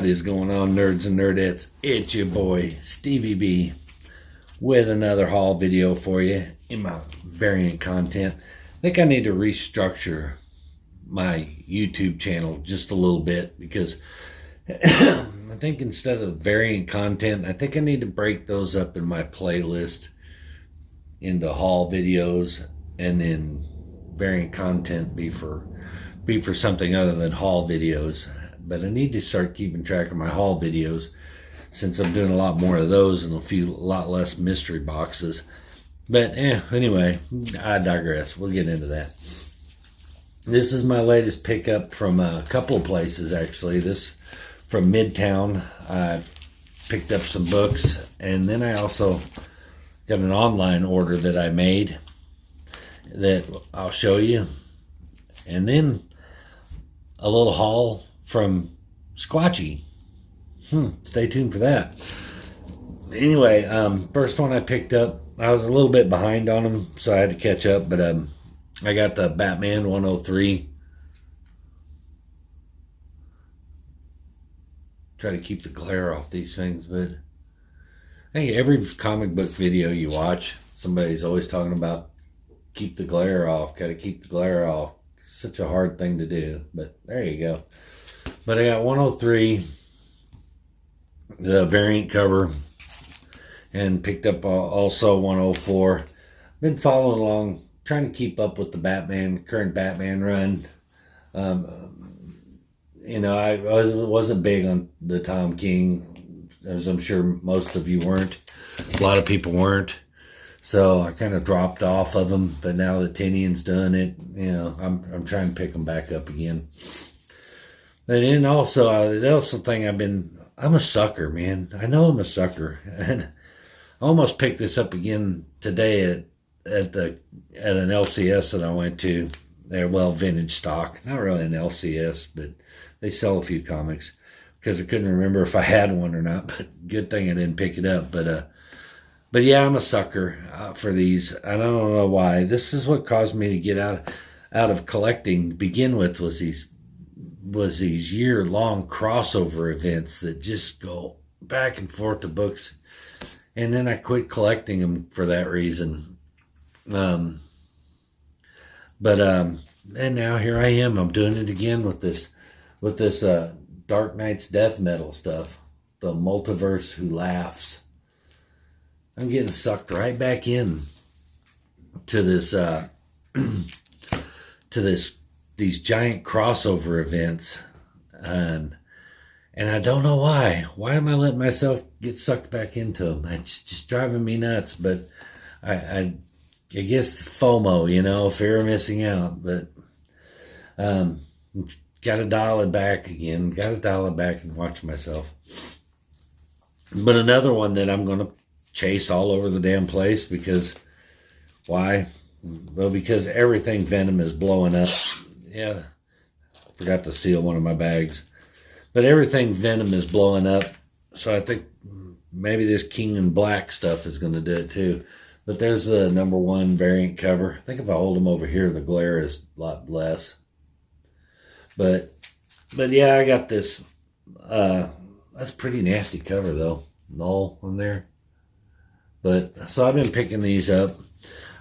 What is going on, nerds and nerdettes? It's your boy, Stevie B, with another haul video for you in my variant content. I think I need to restructure my YouTube channel just a little bit because I think instead of variant content, I think I need to break those up in my playlist into haul videos, and then variant content be for something other than haul videos. But I need to start keeping track of my haul videos since I'm doing a lot more of those and a lot less mystery boxes. But anyway, I digress. We'll get into that. This is my latest pickup from a couple of places, actually. This from Midtown. I picked up some books, and then I also got an online order that I made that I'll show you. And then a little haul from Squatchy. Stay tuned for that. Anyway, first one I picked up, I was a little bit behind on them, so I had to catch up, but I got the Batman 103. Try to keep the glare off these things, but I think every comic book video you watch, somebody's always talking about keep the glare off, gotta keep the glare off. Such a hard thing to do, but there you go. But I got 103, the variant cover, and picked up also 104. Been following along, trying to keep up with the current Batman run. You know, I wasn't big on the Tom King, as I'm sure most of you weren't. A lot of people weren't. So I kind of dropped off of them, but now that Tinian's done it, you know, I'm trying to pick them back up again. And then also, the also thing I'm a sucker, man. I know I'm a sucker, and I almost picked this up again today at an LCS that I went to. They're vintage stock, not really an LCS, but they sell a few comics because I couldn't remember if I had one or not. But good thing I didn't pick it up, But yeah, I'm a sucker for these. I don't know why. This is what caused me to get out of collecting to begin with, was these year-long crossover events that just go back and forth to books. And then I quit collecting them for that reason. And now here I am. I'm doing it again with this Dark Knight's Death Metal stuff. The Multiverse Who Laughs. I'm getting sucked right back in to this these giant crossover events, and I don't know why. Why am I letting myself get sucked back into them? It's just driving me nuts. But I guess FOMO, you know, fear of missing out. But got to dial it back again. Got to dial it back and watch myself. But another one that I'm gonna chase all over the damn place, because why? Well, because everything Venom is blowing up. Yeah, forgot to seal one of my bags, but everything Venom is blowing up, so I think maybe this King in Black stuff is going to do it too. But there's the #1 variant cover. I think if I hold them over here, the glare is a lot less. But yeah, I got this. That's a pretty nasty cover though. Null on there. But so I've been picking these up.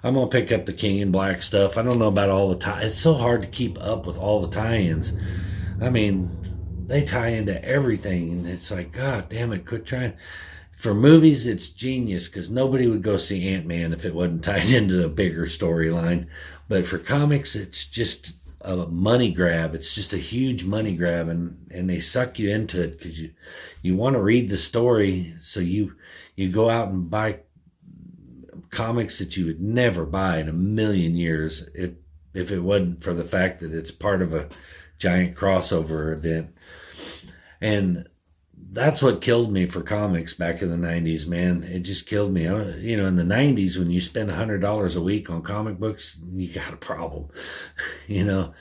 I'm going to pick up the King in Black stuff. I don't know about all the tie. It's so hard to keep up with all the tie-ins. I mean, they tie into everything, and it's like, God damn it, quit trying. For movies, it's genius, because nobody would go see Ant-Man if it wasn't tied into a bigger storyline. But for comics, it's just a money grab. It's just a huge money grab, and they suck you into it because you want to read the story, so you go out and buy comics that you would never buy in a million years if it wasn't for the fact that it's part of a giant crossover event. And that's what killed me for comics back in the 90s, man. It just killed me. You know, in the 90s, when you spend $100 a week on comic books, you got a problem, you know.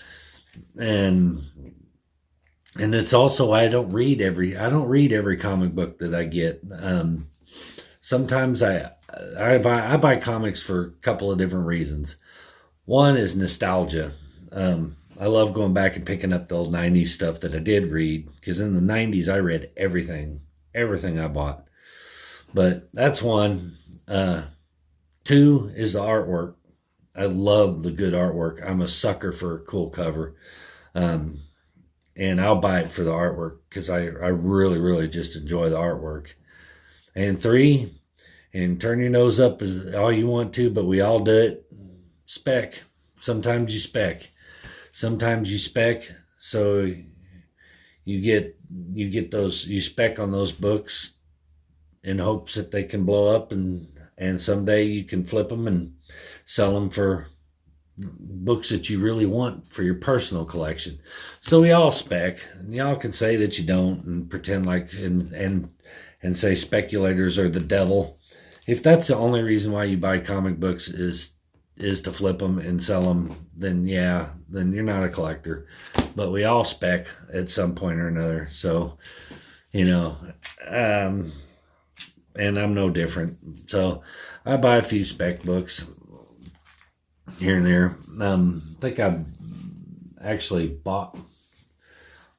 And it's also why I don't read every comic book that I get. Sometimes I buy comics for a couple of different reasons. One is nostalgia. I love going back and picking up the old 90s stuff that I did read, because in the 90s I read everything I bought. But that's one. Two is the artwork. I love the good artwork. I'm a sucker for a cool cover. And I'll buy it for the artwork, because I really, really just enjoy the artwork. And three, and turn your nose up as all you want to, but we all do it, spec. Sometimes you spec. So you get those, you spec on those books in hopes that they can blow up, and someday you can flip them and sell them for books that you really want for your personal collection. So we all spec, and y'all can say that you don't and pretend like and say speculators are the devil. If that's the only reason why you buy comic books is to flip them and sell them, then yeah, then you're not a collector. But we all spec at some point or another. So, and I'm no different. So I buy a few spec books here and there. I think I actually bought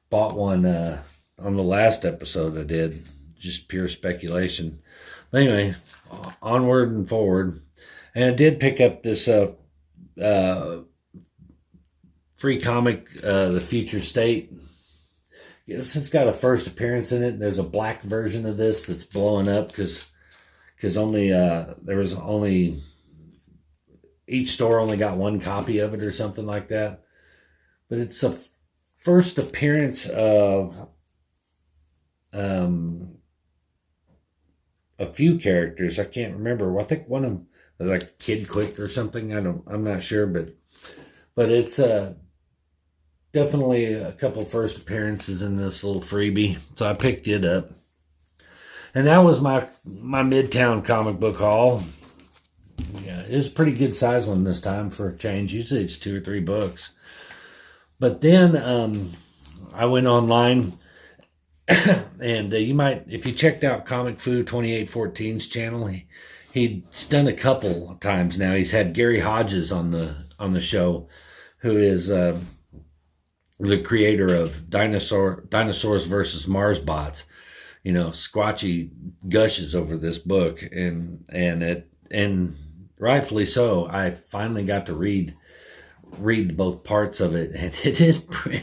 one on the last episode I did, just pure speculation. But anyway, onward and forward. And I did pick up this free comic, The Future State. Yes, it's got a first appearance in it. There's a black version of this that's blowing up because only there was only, each store only got one copy of it or something like that. But it's a first appearance of a few characters. I can't remember. I think one of them was like Kid Quick or something. I'm not sure, but it's definitely a couple first appearances in this little freebie. So I picked it up. And that was my Midtown comic book haul. Yeah, it was a pretty good size one this time for a change. Usually it's 2 or 3 books. But then I went online, and you might, if you checked out Comic Fu 2814's channel, he's done a couple of times now. He's had Gary Hodges on the show, who is the creator of Dinosaurs versus Mars Bots. Squatchy gushes over this book, and rightfully so. I finally got to read both parts of it, and it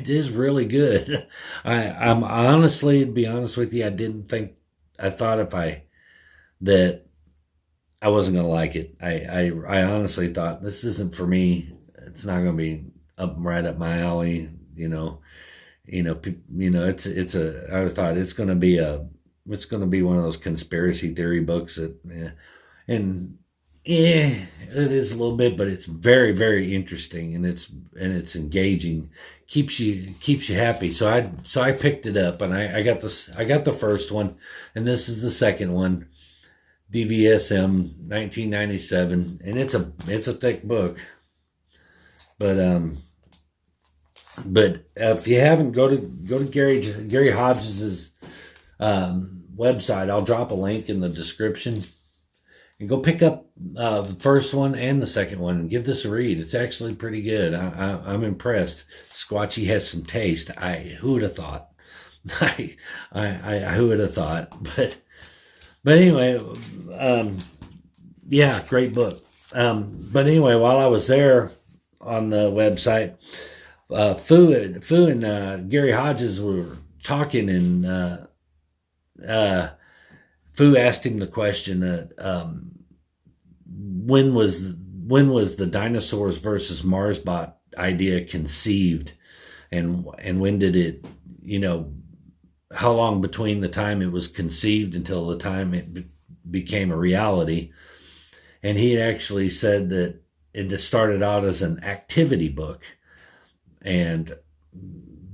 is really good. I'm honestly, to be honest with you, I thought that I wasn't going to like it. I honestly thought, this isn't for me. It's not going to be right up my alley. I thought it's going to be one of those conspiracy theory books that, it is a little bit, but it's very, very interesting, and it's engaging, keeps you happy. So I picked it up, and I got the first one, and this is the second one, DVSM 1997, and it's a thick book, but if you haven't, go to Gary Hodges' website. I'll drop a link in the description. And go pick up the first one and the second one and give this a read. It's actually pretty good. I'm impressed. Squatchy has some taste. Who would have thought? Who would have thought? But anyway, yeah, great book. But anyway, while I was there on the website, Fu and Gary Hodges were talking, and Fu asked him the question that when was the Dinosaurs versus Marsbot idea conceived, and when did it, how long between the time it was conceived until the time it became a reality? And he had actually said that it started out as an activity book, and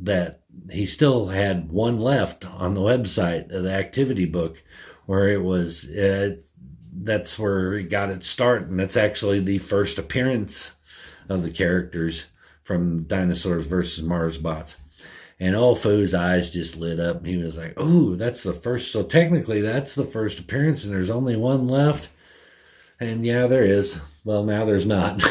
that he still had one left on the website of the activity book, where it was, that's where it got its start, and that's actually the first appearance of the characters from Dinosaurs versus Mars Bots. And old Fu's eyes just lit up, and he was like, "Oh, that's the first. So technically, that's the first appearance, and there's only one left." And yeah, there is. Well, now there's not,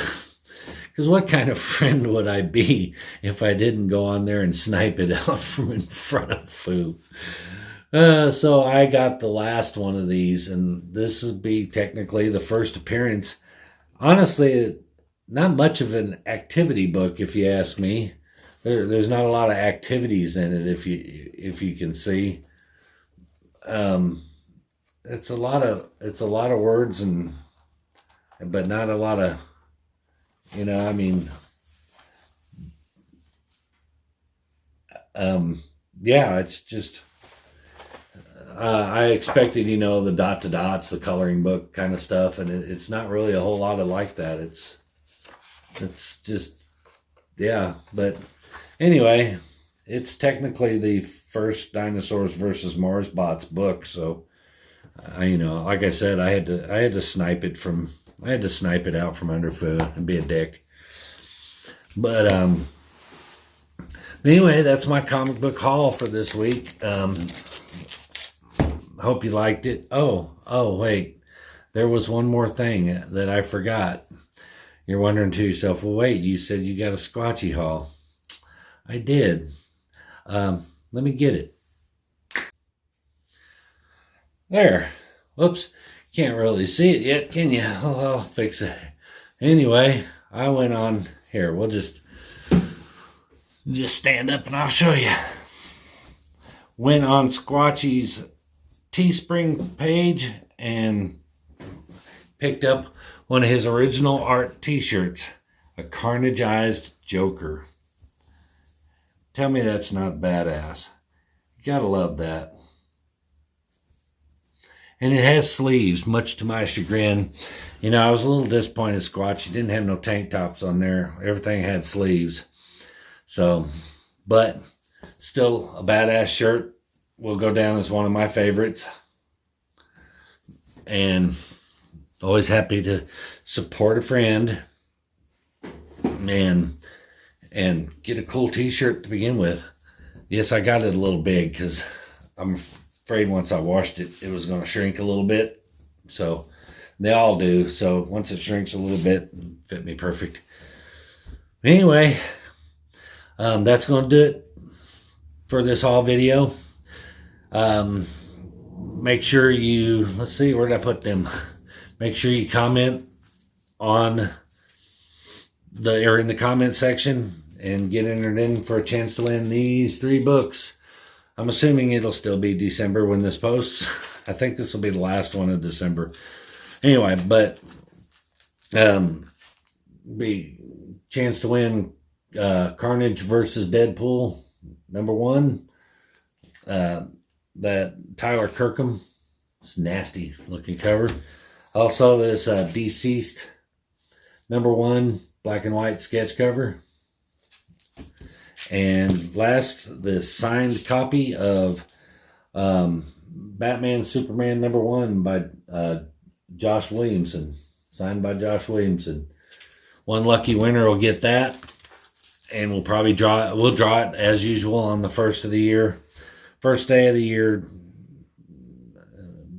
Because what kind of friend would I be if I didn't go on there and snipe it out from in front of Foo? So I got the last one of these, and this would be technically the first appearance. Honestly, not much of an activity book, if you ask me. There's not a lot of activities in it, if you can see. It's a lot of words, but not a lot of, I mean, yeah, it's just, I expected, the dot to dots, the coloring book kind of stuff, and it's not really a whole lot of like that. It's just, yeah, but anyway, it's technically the first Dinosaurs versus Mars Bots book, so like I said, I had to snipe it out from under Foo and be a dick. But anyway, that's my comic book haul for this week. Hope you liked it. Oh, wait. There was one more thing that I forgot. You're wondering to yourself, well, wait, you said you got a Squatchy haul. I did. Let me get it. There. Whoops. Can't really see it yet, can you? I'll fix it. Anyway, I went on. Here, we'll just stand up and I'll show you. Went on Squatchy's Teespring page and picked up one of his original art t-shirts, a carnageized Joker. Tell me that's not badass. You gotta love that. And it has sleeves, much to my chagrin. I was a little disappointed Squatchy didn't have no tank tops on there. Everything had sleeves. So, but still a badass shirt. Will go down as one of my favorites. And always happy to support a friend and get a cool t-shirt to begin with. Yes, I got it a little big because I'm afraid once I washed it, it was going to shrink a little bit. So they all do. So once it shrinks a little bit, it fit me perfect. Anyway, that's going to do it for this haul video. Make sure you, let's see, where did I put them? Make sure you comment on in the comment section and get entered in for a chance to win these 3 books. I'm assuming it'll still be December when this posts. I think this will be the last one of December. Anyway, but be chance to win Carnage versus Deadpool #1. That Tyler Kirkham. It's nasty looking cover. Also, this Deceased #1 black and white sketch cover. And last, the signed copy of Batman Superman #1 by Josh Williamson. Signed by Josh Williamson. One lucky winner will get that. And we'll probably draw it as usual on the first day of the year.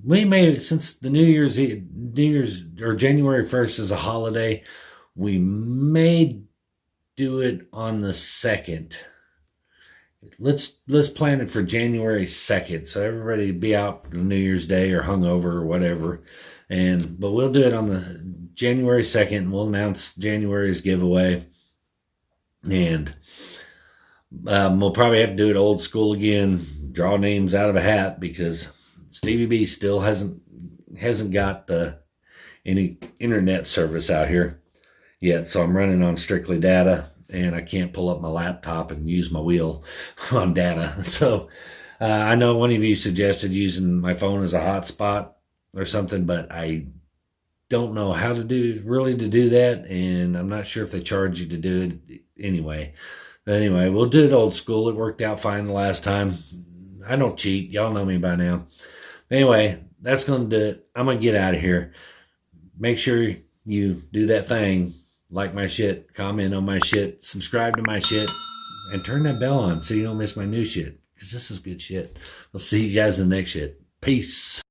We may, since the New Year's or January 1st is a holiday, we may do it on the 2nd. Let's plan it for January 2nd, so everybody be out for New Year's Day or hungover or whatever. But we'll do it on the January 2nd. We'll announce January's giveaway, and we'll probably have to do it old school again. Draw names out of a hat because Stevie B still hasn't got any internet service out here yet. So I'm running on strictly data, and I can't pull up my laptop and use my wheel on data. So I know one of you suggested using my phone as a hotspot or something, but I don't know how to do that, and I'm not sure if they charge you to do it anyway. But anyway, we'll do it old school. It worked out fine the last time. I don't cheat. Y'all know me by now. Anyway, that's going to do it. I'm going to get out of here. Make sure you do that thing. Like my shit, comment on my shit, subscribe to my shit, and turn that bell on so you don't miss my new shit. Because this is good shit. We'll see you guys in the next shit. Peace.